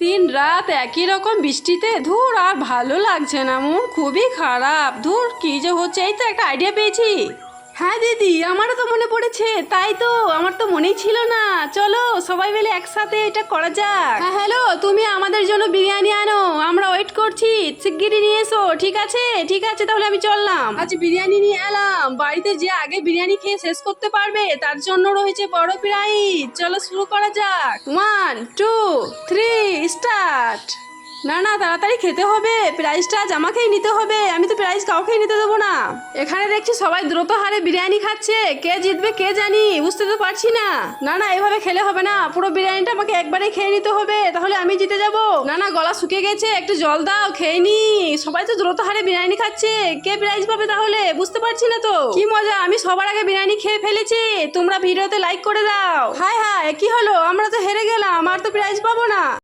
দিন রাত একই রকম বৃষ্টিতে ধুর আর ভালো লাগছে না, মন খুবই খারাপ। ধুর কি যে হচ্ছে, এই তো একটা আইডিয়া পেয়েছি। হ্যাঁ দিদি, আমারও তো মনে পড়েছে, তাই তো আমার তো মনেই ছিল না। চলো সবাই মিলে একসাথে এটা করা যাক। হ্যাঁ হ্যালো, তুমি আমাদের জন্য বিরিয়ানি আনো, আমরা ওয়েট করছি, শিগগিরই নিয়ে এসো। ঠিক আছে ঠিক আছে, তাহলে আমি চললাম। আজ বিরিয়ানি নিয়ে এলাম, বাড়িতে যে আগে বিরিয়ানি খেয়ে শেষ করতে পারবে তার জন্য রয়েছে বড় প্রাইজ। চলো শুরু করা যাক। 1 2 3 স্টার্ট। না না, তাড়াতাড়ি খেতে হবে, প্রাইজটা আজ আমাকেই নিতে হবে, আমি তো প্রাইজ কাউকেই নিতে দেবো না। এখানে দেখছি সবাই দ্রুত হারে বিরিয়ানি খাচ্ছে, কে জিতবে কে জানি, বুঝতে তো পারছি না। না না, এভাবে খেলে হবে না, পুরো বিরিয়ানিটা আমাকে একবারে খেয়ে নিতে হবে, তাহলে আমি জিতে যাব। না না, গলা শুকিয়ে গেছে, একটু জল দাও, খেয়ে নি। সবাই তো দ্রুত হারে বিরিয়ানি খাচ্ছে, কে প্রাইজ পাবে তাহলে, বুঝতে পারছি না তো। কি মজা, আমি সবার আগে বিরিয়ানি খেয়ে ফেলেছি। তোমরা ভিডিওতে লাইক করে দাও। হায় হায়, কি হলো, আমরা তো হেরে গেলাম, আর তো প্রাইজ পাবো না।